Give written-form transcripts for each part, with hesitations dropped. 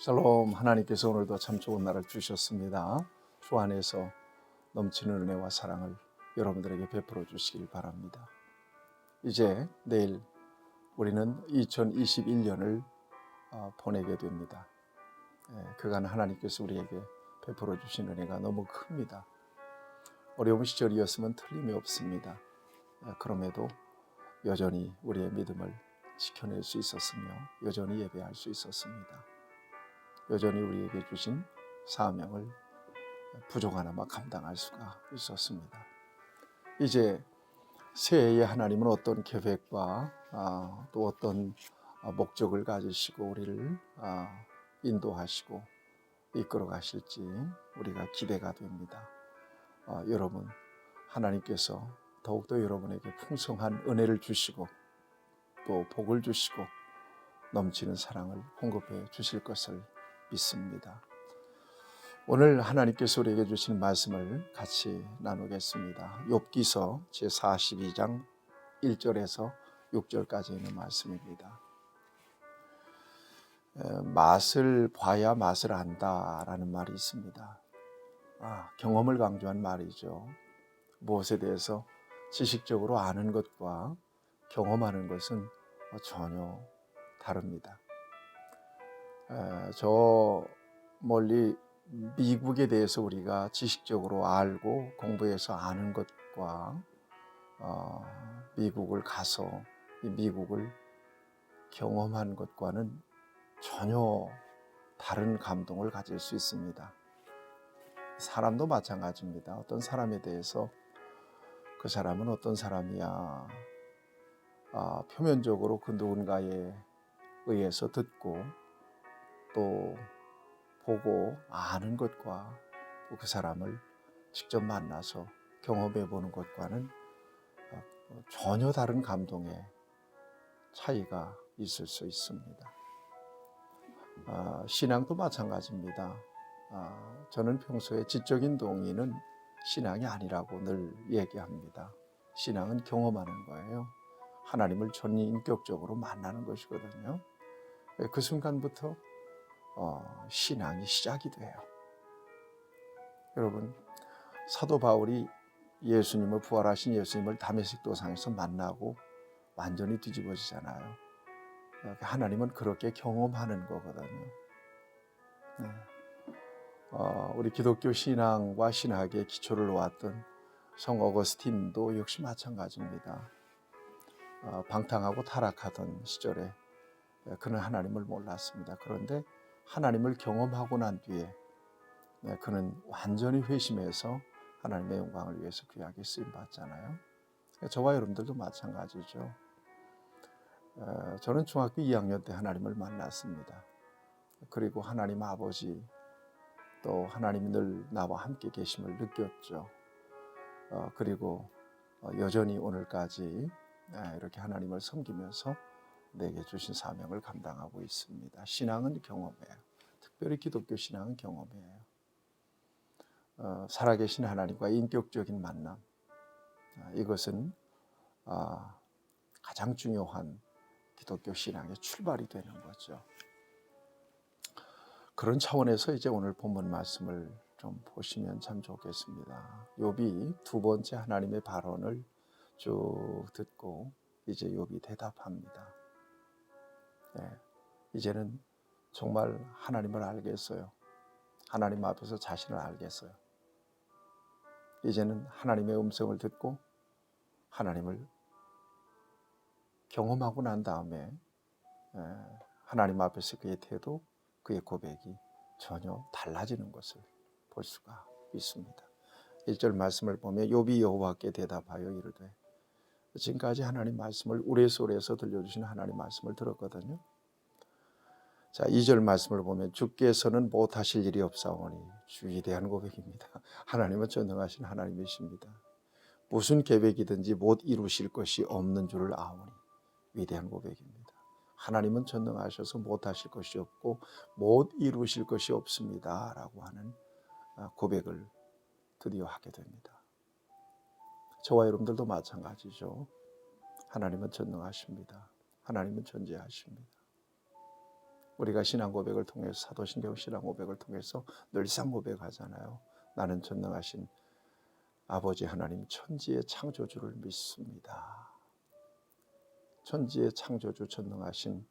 샬롬. 하나님께서 오늘도 참 좋은 날을 주셨습니다. 주 안에서 넘치는 은혜와 사랑을 여러분들에게 베풀어 주시길 바랍니다. 이제 내일 우리는 2021년을 보내게 됩니다. 그간 하나님께서 우리에게 베풀어 주신 은혜가 너무 큽니다. 어려운 시절이었으면 틀림이 없습니다. 그럼에도 여전히 우리의 믿음을 지켜낼 수 있었으며 여전히 예배할 수 있었습니다. 여전히 우리에게 주신 사명을 부족하나마 감당할 수가 있었습니다. 이제 새해에 하나님은 어떤 계획과 또 어떤 목적을 가지시고 우리를 인도하시고 이끌어 가실지 우리가 기대가 됩니다. 여러분, 하나님께서 더욱더 여러분에게 풍성한 은혜를 주시고 또 복을 주시고 넘치는 사랑을 공급해 주실 것을 믿습니다. 오늘 하나님께서 우리에게 주신 말씀을 같이 나누겠습니다. 욥기서 제42장 1절에서 6절까지 있는 말씀입니다. 맛을 봐야 맛을 안다라는 말이 있습니다. 경험을 강조한 말이죠. 무엇에 대해서 지식적으로 아는 것과 경험하는 것은 전혀 다릅니다. 저 멀리 미국에 대해서 우리가 지식적으로 알고 공부해서 아는 것과 미국을 가서 미국을 경험한 것과는 전혀 다른 감동을 가질 수 있습니다. 사람도 마찬가지입니다. 어떤 사람에 대해서 그 사람은 어떤 사람이야, 표면적으로 그 누군가에 의해서 듣고 또 보고 아는 것과 또 그 사람을 직접 만나서 경험해 보는 것과는 전혀 다른 감동의 차이가 있을 수 있습니다. 신앙도 마찬가지입니다. 저는 평소에 지적인 동의는 신앙이 아니라고 늘 얘기합니다. 신앙은 경험하는 거예요. 하나님을 전인격적으로 만나는 것이거든요. 그 순간부터 신앙이 시작이 돼요. 여러분, 사도 바울이 예수님을 부활하신 예수님을 다메섹 도상에서 만나고 완전히 뒤집어지잖아요. 하나님은 그렇게 경험하는 거거든요. 우리 기독교 신앙과 신학의 기초를 놓았던 성 어거스틴도 역시 마찬가지입니다. 방탕하고 타락하던 시절에 그는 하나님을 몰랐습니다. 그런데 하나님을 경험하고 난 뒤에 그는 완전히 회심해서 하나님의 영광을 위해서 귀하게 쓰임받잖아요. 저와 여러분들도 마찬가지죠. 저는 중학교 2학년 때 하나님을 만났습니다. 그리고 하나님 아버지 또 하나님이 늘 나와 함께 계심을 느꼈죠. 그리고 여전히 오늘까지 이렇게 하나님을 섬기면서 내게 주신 사명을 감당하고 있습니다. 신앙은 경험이에요. 특별히 기독교 신앙은 경험이에요. 살아계신 하나님과 인격적인 만남, 이것은 가장 중요한 기독교 신앙의 출발이 되는 거죠. 그런 차원에서 이제 오늘 본문 말씀을 좀 보시면 참 좋겠습니다. 욥이 두 번째 하나님의 발언을 쭉 듣고 이제 욥이 대답합니다. 이제는 정말 하나님을 알겠어요. 하나님 앞에서 자신을 알겠어요. 이제는 하나님의 음성을 듣고 하나님을 경험하고 난 다음에 하나님 앞에서 그의 태도, 그의 고백이 전혀 달라지는 것을 볼 수가 있습니다. 1절 말씀을 보면 욥이 여호와께 대답하여 이르되, 지금까지 하나님 말씀을 우레소리에서 들려주신 하나님 말씀을 들었거든요. 자, 2절 말씀을 보면 주께서는 못하실 일이 없사오니, 주에 대한 고백입니다. 하나님은 전능하신 하나님이십니다. 무슨 계획이든지 못 이루실 것이 없는 줄을 아오니, 위대한 고백입니다. 하나님은 전능하셔서 못하실 것이 없고 못 이루실 것이 없습니다 라고 하는 고백을 드디어 하게 됩니다. 저와 여러분들도 우리가 신앙 고백을 통해서 사도신경 신앙 고백을 통해서 늘상 고백하잖아요. 나는 전능하신 아버지 하나님 천지의 창조주를 믿습니다. 천지의 창조주 전능하신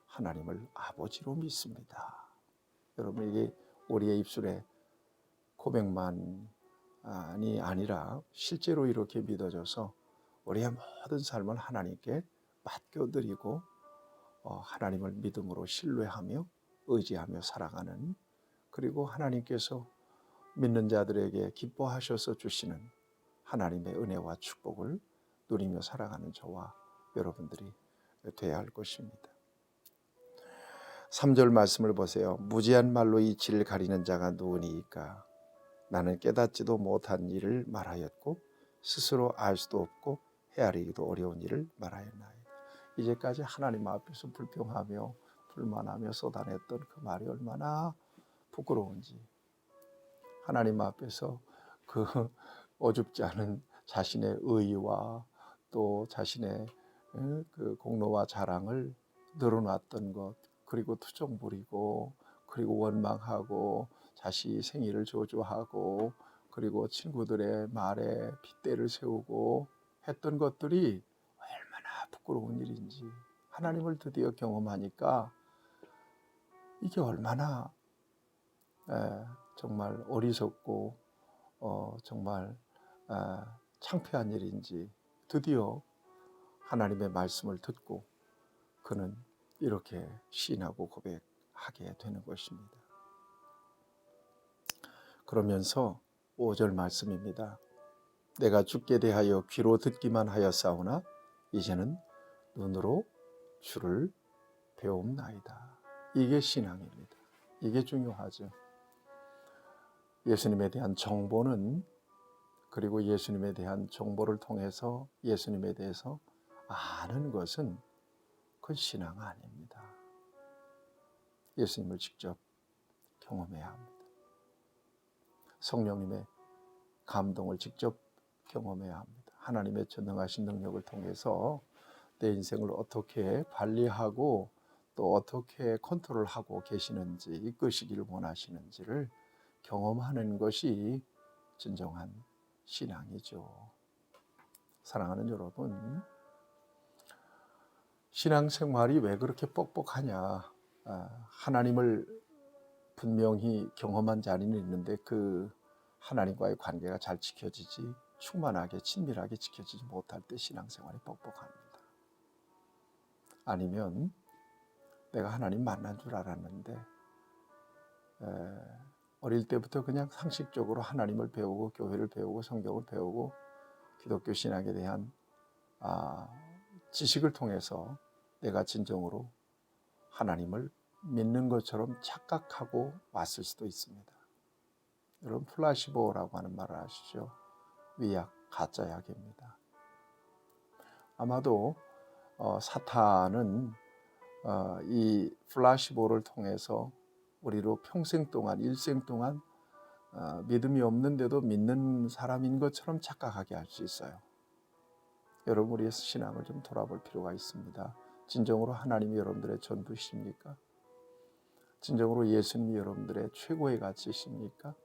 하나님을 아버지로 믿습니다. 여러분, 이게 우리의 입술에 고백만이 아니라 실제로 이렇게 믿어져서 우리의 모든 삶을 하나님께 맡겨드리고 하나님을 믿음으로 신뢰하며 의지하며 살아가는, 그리고 하나님께서 믿는 자들에게 기뻐하셔서 주시는 하나님의 은혜와 축복을 누리며 살아가는 저와 여러분들이 되어야 할 것입니다. 3절 말씀을 보세요. 무지한 말로 이치를 가리는 자가 누구니이까? 나는 깨닫지도 못한 일을 말하였고 스스로 알 수도 없고 헤아리기도 어려운 일을 말하였나이다. 이제까지 하나님 앞에서 불평하며 불만하며 쏟아냈던 그 말이 얼마나 부끄러운지, 하나님 앞에서 그 어줍지 않은 자신의 의의와 또 자신의 그 공로와 자랑을 늘어놨던 것, 그리고 투정 부리고, 그리고 원망하고, 자신이 생일을 저주하고, 그리고 친구들의 말에 핏대를 세우고 했던 것들이 얼마나 부끄러운 일인지 하나님을 드디어 경험하니까 이게 얼마나 정말 어리석고 정말 창피한 일인지 드디어 하나님의 말씀을 듣고 그는 이렇게 시인하고 고백하게 되는 것입니다. 그러면서 5절 말씀입니다. 내가 주께 대하여 귀로 듣기만 하였사오나 이제는 눈으로 주를 배움나이다. 이게 신앙입니다. 이게 중요하죠. 예수님에 대한 정보는, 그리고 예수님에 대한 정보를 통해서 예수님에 대해서 아는 것은 그 신앙 아닙니다. 예수님을 직접 경험해야 합니다. 성령님의 감동을 직접 경험해야 합니다. 하나님의 전능하신 능력을 통해서 내 인생을 어떻게 관리하고 또 어떻게 컨트롤하고 계시는지, 이끄시기를 원하시는지를 경험하는 것이 진정한 신앙이죠. 사랑하는 여러분, 신앙생활이 왜 그렇게 뻑뻑하냐? 하나님을 분명히 경험한 자리는 있는데 그 하나님과의 관계가 잘 지켜지지, 충만하게 친밀하게 지켜지지 못할 때 신앙생활이 뻑뻑합니다. 아니면 내가 하나님 만난 줄 알았는데 어릴 때부터 그냥 상식적으로 하나님을 배우고 교회를 배우고 성경을 배우고 기독교 신앙에 대한 지식을 통해서 내가 진정으로 하나님을 믿는 것처럼 착각하고 왔을 수도 있습니다. 여러분, 플라시보라고 하는 말을 아시죠? 위약, 가짜 약입니다. 아마도 사탄은 이 플라시보를 통해서 우리로 평생 동안, 일생 동안 믿음이 없는데도 믿는 사람인 것처럼 착각하게 할 수 있어요. 여러분, 우리의 신앙을 좀 돌아볼 필요가 있습니다. 진정으로 하나님이 여러분들의 전부이십니까? 진정으로 예수님이 여러분들의 최고의 가치이십니까?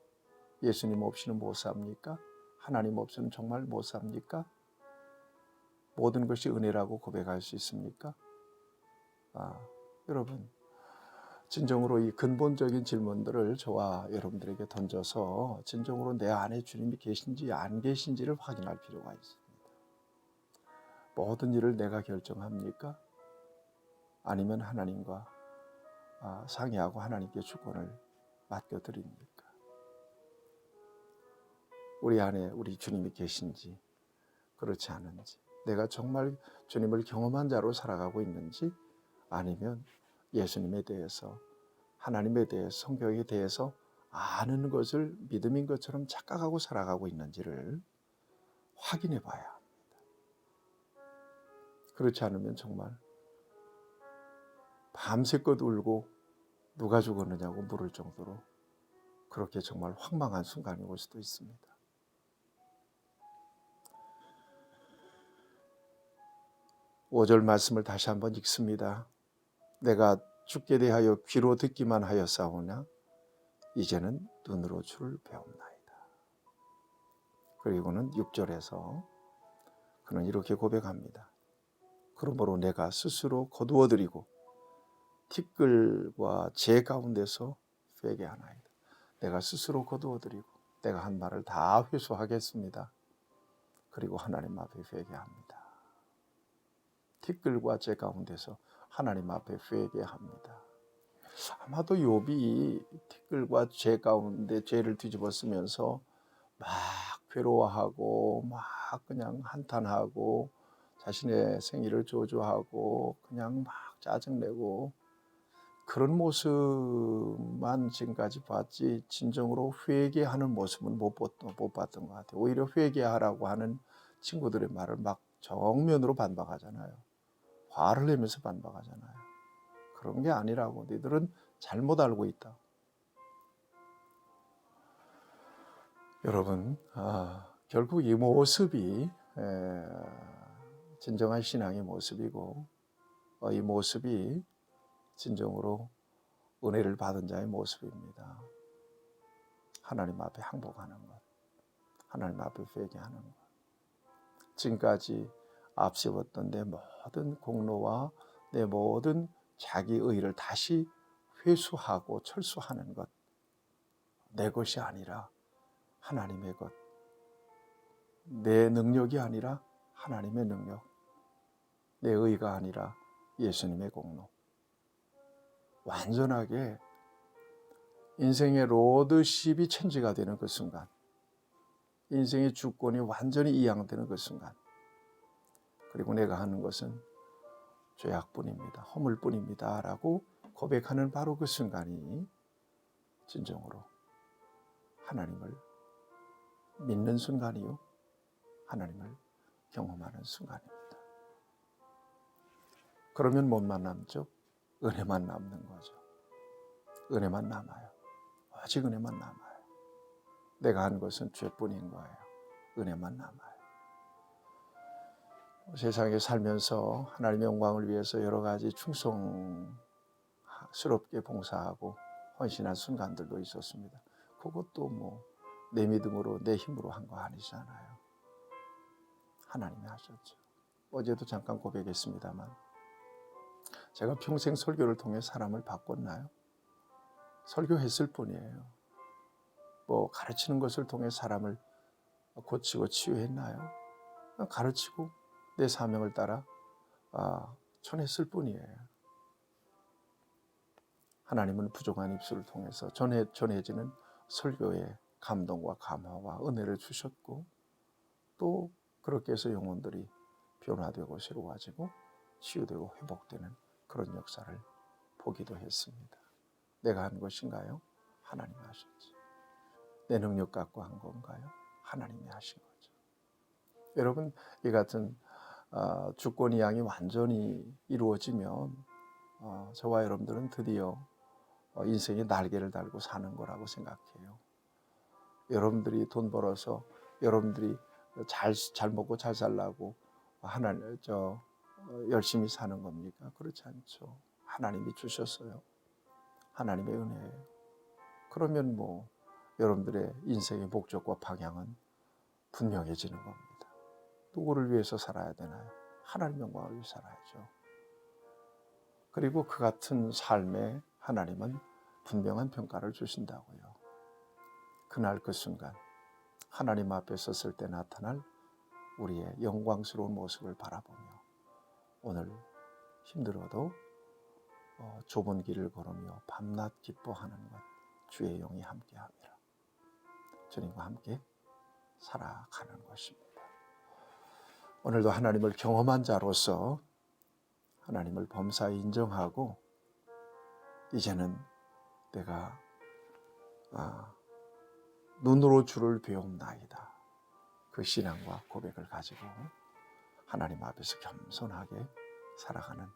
예수님 없이는 못 삽니까? 하나님 없이는 정말 못 삽니까? 모든 것이 은혜라고 고백할 수 있습니까? 여러분, 진정으로 이 근본적인 질문들을 저와 여러분들에게 던져서 진정으로 내 안에 주님이 계신지 안 계신지를 확인할 필요가 있습니다. 모든 일을 내가 결정합니까? 아니면 하나님과 상의하고 하나님께 주권을 맡겨드립니까? 우리 안에 우리 주님이 계신지 그렇지 않은지, 내가 정말 주님을 경험한 자로 살아가고 있는지, 아니면 예수님에 대해서, 하나님에 대해서, 성경에 대해서 아는 것을 믿음인 것처럼 착각하고 살아가고 있는지를 확인해 봐야 합니다. 그렇지 않으면 정말 밤새껏 울고 누가 죽었느냐고 물을 정도로 그렇게 정말 황망한 순간이 올 수도 있습니다. 5절 말씀을 다시 한번 읽습니다. 내가 주께 대하여 귀로 듣기만 하였사오나 이제는 눈으로 주를 배움나이다. 그리고는 6절에서 그는 이렇게 고백합니다. 그러므로 내가 스스로 거두어드리고 티끌과 재 가운데서 회개하나이다. 내가 스스로 거두어드리고 내가 한 말을 다 회수하겠습니다. 그리고 하나님 앞에 회개합니다. 티끌과 재 가운데서 하나님 앞에 회개합니다. 아마도 욥이 티끌과 재 가운데 죄를 뒤집어 쓰면서 막 괴로워하고 막 그냥 한탄하고 자신의 생일을 저주하고 그냥 막 짜증내고 그런 모습만 지금까지 봤지 진정으로 회개하는 모습은 못 봤던 것 같아요. 오히려 회개하라고 하는 친구들의 말을 막 정면으로 반박하잖아요. 화를 내면서 반박하잖아요. 그런 게 아니라고, 너희들은 잘못 알고 있다. 여러분, 결국 이 모습이 진정한 신앙의 모습이고 이 모습이 진정으로 은혜를 받은 자의 모습입니다. 하나님 앞에 항복하는 것, 하나님 앞에 회개하는 것, 지금까지 앞세웠던 내 모든 공로와 내 모든 자기 의를 다시 회수하고 철수하는 것, 내 것이 아니라 하나님의 것, 내 능력이 아니라 하나님의 능력, 내 의가 아니라 예수님의 공로, 완전하게 인생의 로드십이 체인지가 되는 그 순간, 인생의 주권이 완전히 이양되는 그 순간, 그리고 내가 하는 것은 죄악뿐입니다, 허물뿐입니다 라고 고백하는 바로 그 순간이 진정으로 하나님을 믿는 순간이요, 하나님을 경험하는 순간입니다. 그러면 뭐만 남죠? 은혜만 남는 거죠. 은혜만 남아요. 아직 은혜만 남아요. 내가 한 것은 죄뿐인 거예요. 은혜만 남아요. 세상에 살면서 하나님의 영광을 위해서 여러 가지 충성스럽게 봉사하고 헌신한 순간들도 있었습니다. 그것도 내 믿음으로 내 힘으로 한 거 아니잖아요. 하나님이 하셨죠. 어제도 잠깐 고백했습니다만 제가 평생 설교를 통해 사람을 바꿨나요? 설교했을 뿐이에요. 가르치는 것을 통해 사람을 고치고 치유했나요? 가르치고 내 사명을 따라 전했을 뿐이에요. 하나님은 부족한 입술을 통해서 전해지는 설교의 감동과 감화와 은혜를 주셨고, 또 그렇게 해서 영혼들이 변화되고 새로워지고 치유되고 회복되는 그런 역사를 보기도 했습니다. 내가 한 것인가요? 하나님이 하셨지. 내 능력 갖고 한 건가요? 하나님이 하신 거죠. 여러분, 이 같은 주권 이양이 완전히 이루어지면 저와 여러분들은 드디어 인생의 날개를 달고 사는 거라고 생각해요. 여러분들이 돈 벌어서 여러분들이 잘 먹고 잘 살라고 열심히 사는 겁니까? 그렇지 않죠. 하나님이 주셨어요. 하나님의 은혜예요. 그러면 여러분들의 인생의 목적과 방향은 분명해지는 겁니다. 누구를 위해서 살아야 되나요? 하나님 영광을 위해 살아야죠. 그리고 그 같은 삶에 하나님은 분명한 평가를 주신다고요. 그날 그 순간 하나님 앞에 섰을 때 나타날 우리의 영광스러운 모습을 바라보며 오늘 힘들어도 좁은 길을 걸으며 밤낮 기뻐하는 것, 주의 영이 함께함이라. 주님과 함께 살아가는 것입니다. 오늘도 하나님을 경험한 자로서 하나님을 범사에 인정하고 이제는 내가 눈으로 주를 배움나이다. 그 신앙과 고백을 가지고 하나님 앞에서 겸손하게 살아가는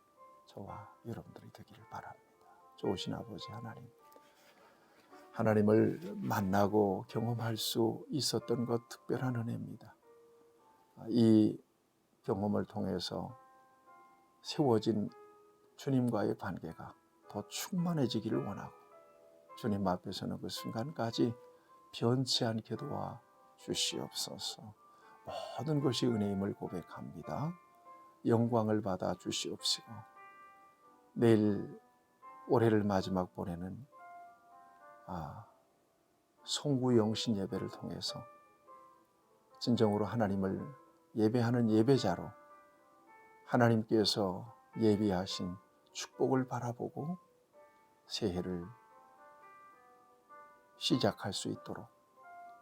저와 여러분들이 되기를 바랍니다. 좋으신 아버지 하나님, 하나님을 만나고 경험할 수 있었던 것 특별한 은혜입니다. 이 경험을 통해서 세워진 주님과의 관계가 더 충만해지기를 원하고 주님 앞에서는 그 순간까지 변치 않게 도와 주시옵소서. 모든 것이 은혜임을 고백합니다. 영광을 받아 주시옵시고 내일 올해를 마지막 보내는 송구영신 예배를 통해서 진정으로 하나님을 예배하는 예배자로 하나님께서 예비하신 축복을 바라보고 새해를 시작할 수 있도록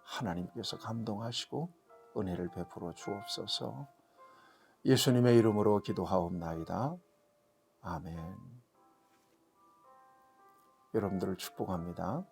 하나님께서 감동하시고 은혜를 베풀어 주옵소서. 예수님의 이름으로 기도하옵나이다. 아멘. 여러분들을 축복합니다.